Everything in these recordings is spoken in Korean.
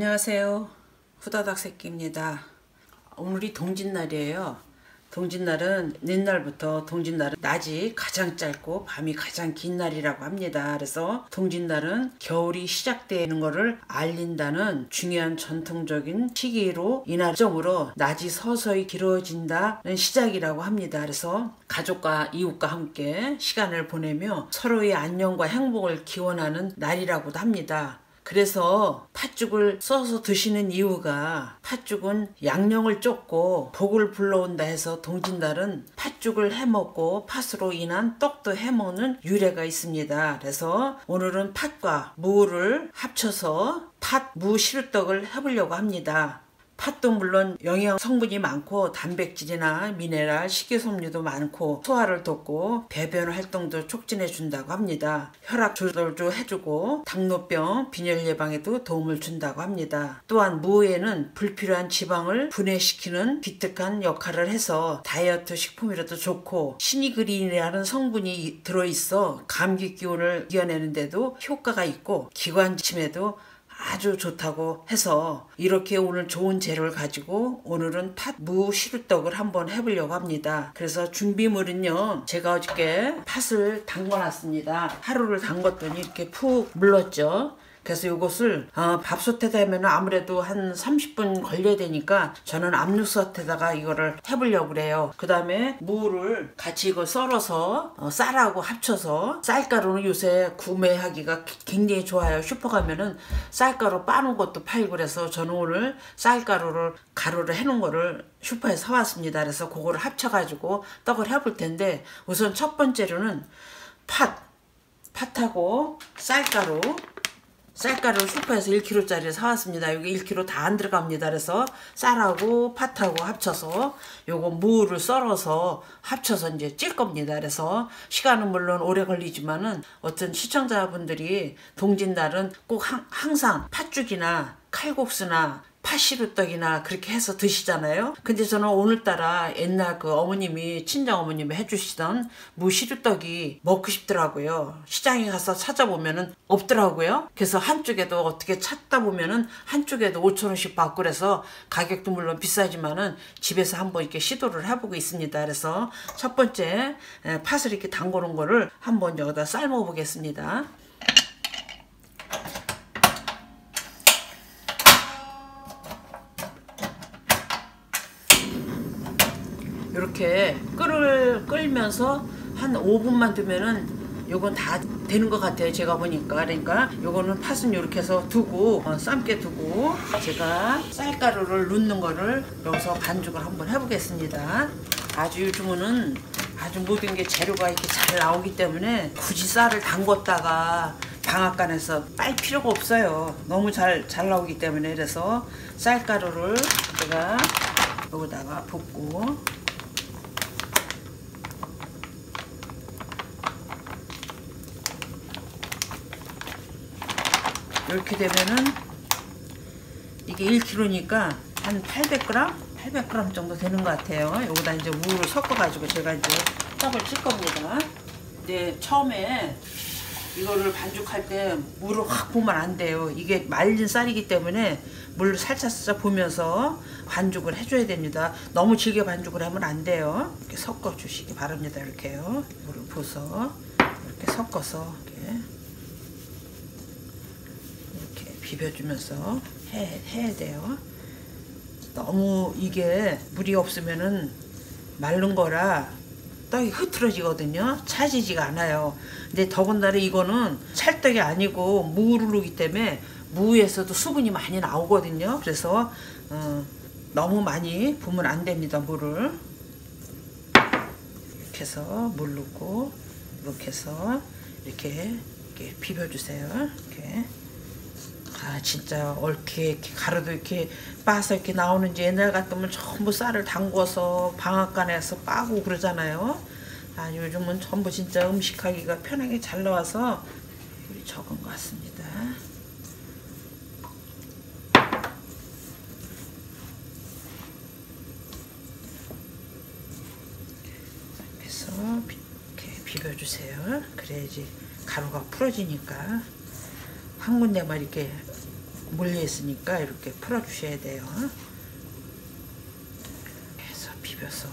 안녕하세요. 후다닥 새끼입니다. 오늘이 동짓날이에요. 동짓날은 옛날부터 동짓날은 낮이 가장 짧고 밤이 가장 긴 날이라고 합니다. 그래서 동짓날은 겨울이 시작되는 것을 알린다는 중요한 전통적인 시기로 이날정으로 낮이 서서히 길어진다는 시작이라고 합니다. 그래서 가족과 이웃과 함께 시간을 보내며 서로의 안녕과 행복을 기원하는 날이라고도 합니다. 그래서 팥죽을 써서 드시는 이유가 팥죽은 양령을 쫓고 복을 불러온다 해서 동짓날은 팥죽을 해먹고 팥으로 인한 떡도 해먹는 유래가 있습니다. 그래서 오늘은 팥과 무를 합쳐서 팥, 무, 시루떡을 해보려고 합니다. 팥도 물론 영양 성분이 많고 단백질이나 미네랄, 식이섬유도 많고 소화를 돕고 배변 활동도 촉진해 준다고 합니다. 혈압 조절도 해주고 당뇨병, 빈혈 예방에도 도움을 준다고 합니다. 또한 무에는 불필요한 지방을 분해시키는 기특한 역할을 해서 다이어트 식품이라도 좋고 시니그린이라는 성분이 들어있어 감기 기운을 이겨내는 데도 효과가 있고 기관침에도 아주 좋다고 해서 이렇게 오늘 좋은 재료를 가지고 오늘은 팥, 무, 시루떡을 한번 해보려고 합니다. 그래서 준비물은요, 제가 어저께 팥을 담궈놨습니다. 하루를 담궜더니 이렇게 푹 물렀죠. 그래서 이것을 밥솥에다 하면 아무래도 한 30분 걸려야 되니까 저는 압력솥에다가 이거를 해보려고 그래요. 그 다음에 무를 같이 이거 썰어서 쌀하고 합쳐서, 쌀가루는 요새 구매하기가 굉장히 좋아요. 슈퍼 가면은 쌀가루 빠는 것도 팔고, 그래서 저는 오늘 쌀가루를 가루를 해놓은 거를 슈퍼에서 사왔습니다. 그래서 그거를 합쳐가지고 떡을 해볼 텐데, 우선 첫 번째로는 팥하고 쌀가루 슈퍼에서 1kg짜리 사왔습니다. 여기 1kg 다 안 들어갑니다. 그래서 쌀하고 팥하고 합쳐서 요거 무를 썰어서 합쳐서 이제 찔 겁니다. 그래서 시간은 물론 오래 걸리지만은 어떤 시청자분들이 동짓날은 꼭 항상 팥죽이나 칼국수나 팥시루떡이나 그렇게 해서 드시잖아요. 근데 저는 오늘따라 옛날 그 어머님이, 친정어머님이 해주시던 무시루떡이 먹고 싶더라고요. 시장에 가서 찾아보면은 없더라고요. 그래서 한쪽에도 어떻게 찾다 보면은 한쪽에도 5,000원씩 받고, 그래서 가격도 물론 비싸지만은 집에서 한번 이렇게 시도를 해보고 있습니다. 그래서 첫 번째 팥을 이렇게 담궈놓은 거를 한번 여기다 삶아 보겠습니다. 이렇게 끓면서 한 5분만 두면은 요건 다 되는 것 같아요. 제가 보니까. 그러니까 요거는 팥은 이렇게 해서 두고 삶게 두고, 제가 쌀가루를 넣는 거를 여기서 반죽을 한번 해보겠습니다. 아주 요즘은 아주 모든 게 재료가 이렇게 잘 나오기 때문에 굳이 쌀을 담궜다가 방앗간에서 빨 필요가 없어요. 너무 잘 나오기 때문에. 그래서 쌀가루를 제가 여기다가 붓고, 이렇게 되면은 이게 1kg니까 한 800g 정도 되는 것 같아요. 여기다 이제 무를 섞어가지고 제가 이제 떡을 칠 겁니다. 근데 처음에 이거를 반죽할 때 물을 확 부으면 안 돼요. 이게 말린 쌀이기 때문에 물을 살짝 보면서 반죽을 해줘야 됩니다. 너무 질게 반죽을 하면 안 돼요. 이렇게 섞어 주시기 바랍니다. 이렇게요. 물을 부어서 이렇게 섞어서 이렇게 비벼주면서 해야 돼요. 너무 이게 물이 없으면은 마른 거라 떡이 흐트러지거든요. 차지지가 않아요. 근데 더군다나 이거는 찰떡이 아니고 무를 넣기 때문에 무에서도 수분이 많이 나오거든요. 그래서 너무 많이 부으면 안 됩니다. 물을 이렇게 해서 물 넣고 이렇게 해서 이렇게 비벼주세요. 이렇게. 진짜 옳게 가루도 이렇게 빠서 이렇게 나오는지, 옛날 같으면 전부 쌀을 담궈서 방앗간에서 빠고 그러잖아요. 요즘은 전부 진짜 음식하기가 편하게 잘 나와서 물이 적은 것 같습니다. 그래서 이렇게 비벼주세요. 그래야지 가루가 풀어지니까 한 군데만 이렇게 몰려 있으니까 이렇게 풀어 주셔야 돼요. 해서 비벼서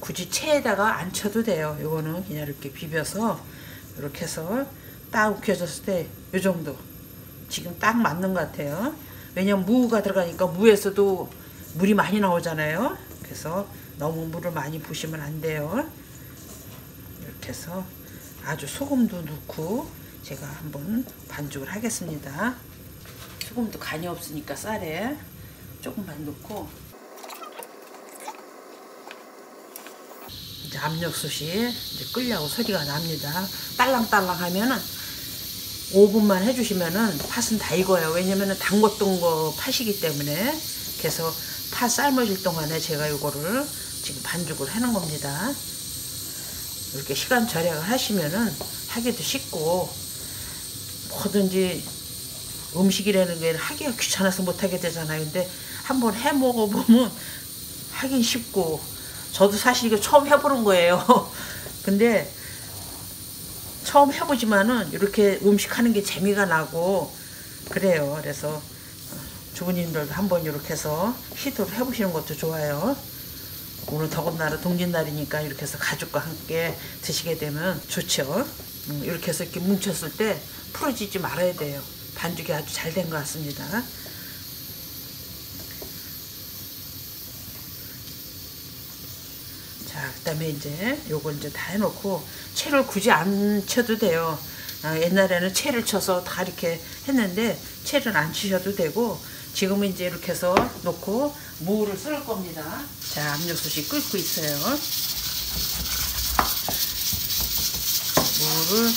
굳이 체에다가 안 쳐도 돼요. 요거는 그냥 이렇게 비벼서 이렇게 해서 딱 익혀졌을 때 요 정도 지금 딱 맞는 것 같아요. 왜냐면 무가 들어가니까 무에서도 물이 많이 나오잖아요. 그래서 너무 물을 많이 부으시면 안 돼요. 이렇게 해서 아주 소금도 넣고 제가 한번 반죽을 하겠습니다. 소금도 간이 없으니까 쌀에 조금만 넣고 이제 압력솥이 이제 끓려고 소리가 납니다. 딸랑딸랑 하면은 5분만 해주시면은 팥은 다 익어요. 왜냐면은 담궜던 거 팥이기 때문에. 그래서 팥 삶아질 동안에 제가 이거를 지금 반죽을 해놓은 겁니다. 이렇게 시간 절약을 하시면은 하기도 쉽고, 뭐든지 음식이라는 게 하기가 귀찮아서 못하게 되잖아요. 근데 한번 해 먹어보면 하긴 쉽고, 저도 사실 이거 처음 해보는 거예요. 근데 처음 해보지만은 이렇게 음식 하는 게 재미가 나고 그래요. 그래서 주부님들도 한번 이렇게 해서 시도를 해보시는 것도 좋아요. 오늘 더군다나 동짓날이니까 이렇게 해서 가족과 함께 드시게 되면 좋죠. 이렇게 해서 이렇게 뭉쳤을 때 풀어지지 말아야 돼요. 반죽이 아주 잘 된 것 같습니다. 자, 그 다음에 이제 요걸 이제 다 해놓고 채를 굳이 안 쳐도 돼요. 옛날에는 채를 쳐서 다 이렇게 했는데 채를 안 치셔도 되고, 지금은 이제 이렇게 해서 놓고 무를 썰을 겁니다. 자, 압력솥이 끓고 있어요. 무를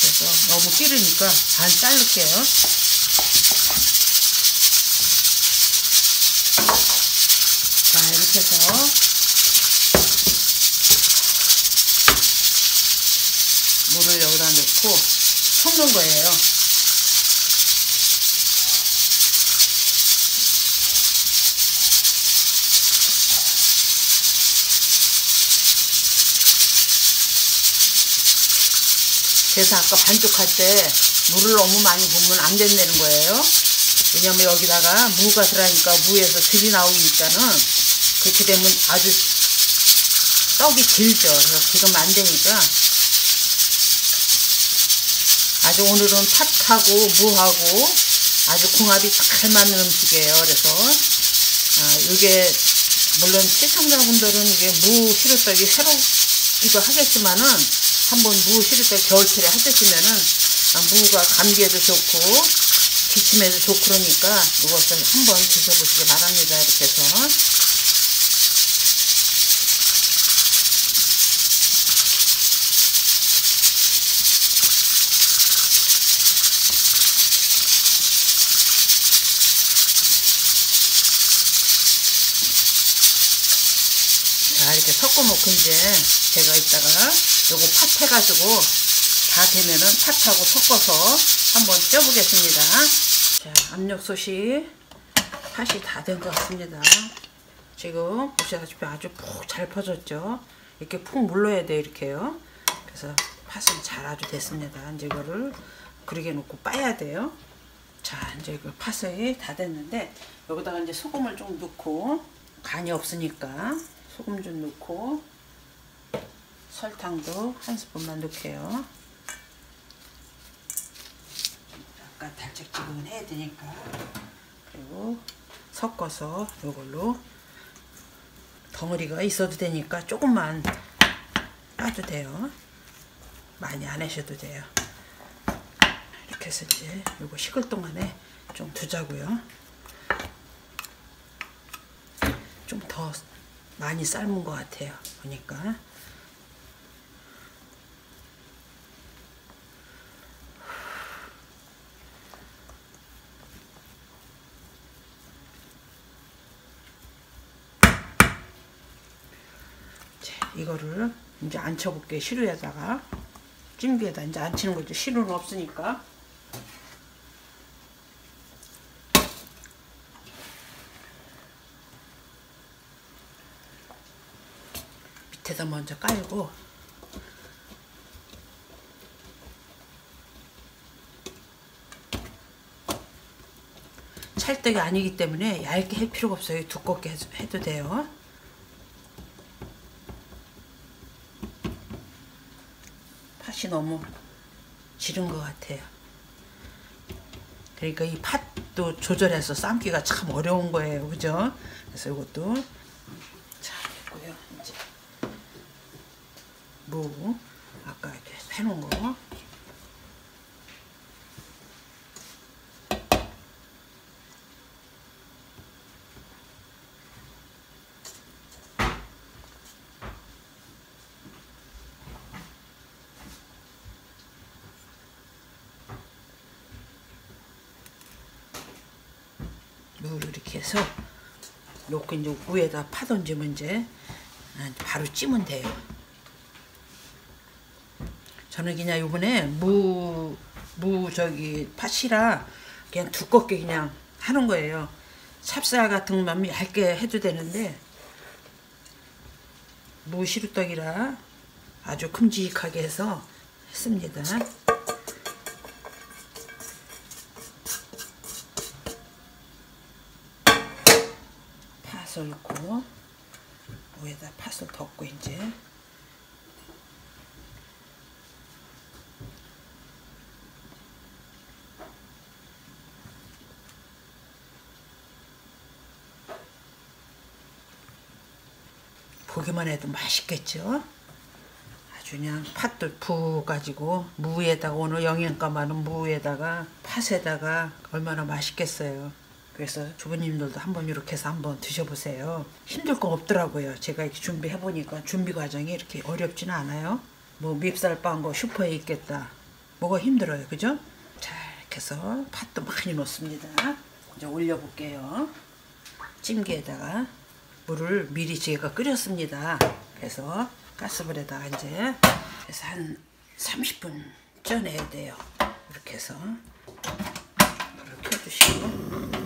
그래서 너무 끼르니까 반 자를게요. 자, 이렇게 해서 물을 여기다 넣고 섞는 거예요. 그래서 아까 반죽할 때 물을 너무 많이 부으면 안 된다는 거예요. 왜냐면 여기다가 무가 들어가니까 무에서 들이 나오니까는 그렇게 되면 아주 떡이 길죠. 그래서 그러면 안 되니까 아주 오늘은 팥하고 무하고 아주 궁합이 잘 맞는 음식이에요. 그래서 이게 물론 시청자분들은 이게 무 시루떡이 새롭기도 하겠지만은 한번 무 시루떡 겨울철에 해드시면은 무가 감기에도 좋고 기침에도 좋고 그러니까 이것을 한번 드셔보시기 바랍니다. 이렇게 해서 자, 이렇게 섞어놓고 이제 제가 이따가 요거 팥 해가지고 다 되면은 팥하고 섞어서 한번 쪄보겠습니다. 자, 압력솥이 팥이 다 된 것 같습니다. 지금 보시다시피 아주 푹 잘 퍼졌죠. 이렇게 푹 물러야 돼요. 이렇게요. 그래서 팥은 잘 아주 됐습니다. 이제 이거를 그릇에 놓고 빠야 돼요. 자, 이제 이거 팥이 다 됐는데 여기다가 이제 소금을 좀 넣고, 간이 없으니까 소금 좀 넣고 설탕도 한 스푼만 넣게요. 약간 달짝지근해야 되니까. 그리고 섞어서 이걸로 덩어리가 있어도 되니까 조금만 빠도 돼요. 많이 안 하셔도 돼요. 이렇게 해서 이제 이거 식을 동안에 좀 두자고요. 좀 더 많이 삶은 것 같아요. 보니까. 이거를 이제 앉혀볼게요. 시루에다가 찜기에다 이제 앉히는 거죠. 시루는 없으니까. 밭에다 먼저 깔고 찰떡이 아니기 때문에 얇게 할 필요가 없어요. 두껍게 해도 돼요. 팥이 너무 지른 것 같아요. 그러니까 이 팥도 조절해서 삶기가 참 어려운 거예요. 그죠? 그래서 이것도 자, 됐고요. 이제 무 아까 이렇게 해놓은 거 이렇게 해서 놓고 이제 위에다 파 던지면 이제 바로 찌면 돼요. 저는 그냥 이번에 무 팥이라 그냥 두껍게 그냥 하는 거예요. 찹쌀 같은 것만 얇게 해도 되는데 무 시루떡이라 아주 큼직하게 해서 했습니다. 팥을 넣고 위에다 팥을 덮고 이제 보기만 해도 맛있겠죠? 아주 그냥 팥도 푹 가지고 무에다가 오늘 영양가 많은 무에다가 팥에다가 얼마나 맛있겠어요. 그래서 주부님들도 한번 이렇게 해서 한번 드셔보세요. 힘들 거 없더라고요. 제가 이렇게 준비해 보니까 준비 과정이 이렇게 어렵지는 않아요. 뭐 밉쌀빵 거 슈퍼에 있겠다. 뭐가 힘들어요. 그죠? 자, 이렇게 해서 팥도 많이 넣습니다. 이제 올려볼게요. 찜기에다가 물을 미리 제가 끓였습니다. 그래서 가스불에다가 이제 그래서 한 30분 쪄내야 돼요. 이렇게 해서 불을 켜주시고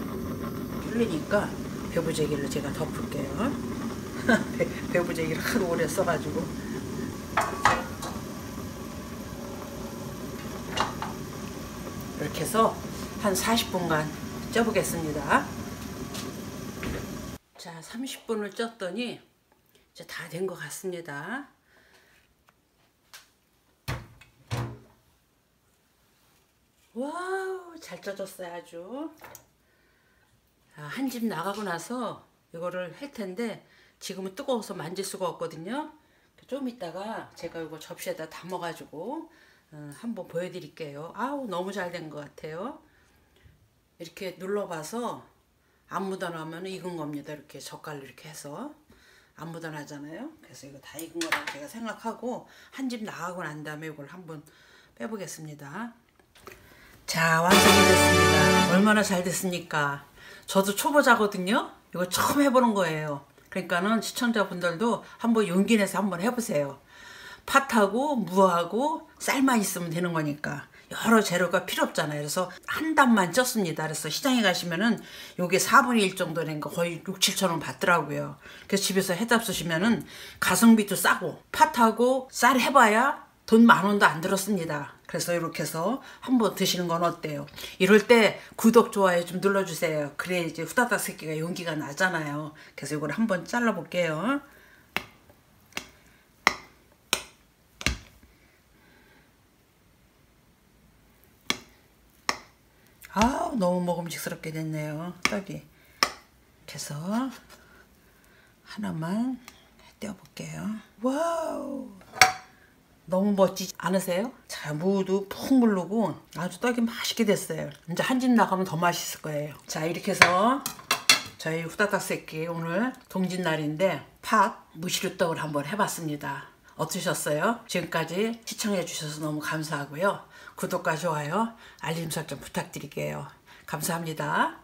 끓으니까 배부제기를 제가 덮을게요. 배부제기를 하도 오래 써가지고 이렇게 해서 한 40분간 쪄보겠습니다. 자, 30분을 쪘더니 이제 다 된 것 같습니다. 와우, 잘 쪄졌어요. 아주 한 집 나가고 나서 이거를 할 텐데 지금은 뜨거워서 만질 수가 없거든요. 좀 이따가 제가 이거 접시에다 담아가지고 한번 보여드릴게요. 아우, 너무 잘 된 것 같아요. 이렇게 눌러봐서 안 묻어나면 익은 겁니다. 이렇게 젓갈로 이렇게 해서 안 묻어나잖아요. 그래서 이거 다 익은 거라고 제가 생각하고 한 집 나가고 난 다음에 이걸 한번 빼보겠습니다. 자, 완성이 됐습니다. 얼마나 잘 됐습니까? 저도 초보자거든요. 이거 처음 해보는 거예요. 그러니까는 시청자분들도 한번 용기 내서 한번 해보세요. 팥하고 무하고 쌀만 있으면 되는 거니까 여러 재료가 필요 없잖아요. 그래서 한 단만 쪘습니다. 그래서 시장에 가시면은 요게 4분의 1 정도 된 거 거의 6, 7천 원 받더라고요. 그래서 집에서 해다 쓰시면은 가성비도 싸고 팥하고 쌀 해봐야 돈 10,000원도 안 들었습니다. 그래서 이렇게 해서 한번 드시는 건 어때요? 이럴 때 구독, 좋아요 좀 눌러주세요. 그래 이제 후다닥 새끼가 용기가 나잖아요. 그래서 이걸 한번 잘라볼게요. 아, 너무 먹음직스럽게 됐네요. 떡이. 이렇게 해서 하나만 떼어볼게요. 와우, 너무 멋지지 않으세요? 자, 무도 푹 물르고 아주 떡이 맛있게 됐어요. 이제 한 집 나가면 더 맛있을 거예요. 자, 이렇게 해서 저희 후다닥 새끼 오늘 동짓날인데 팥 무시루떡을 한번 해봤습니다. 어떠셨어요? 지금까지 시청해 주셔서 너무 감사하고요. 구독과 좋아요, 알림 설정 부탁드릴게요. 감사합니다.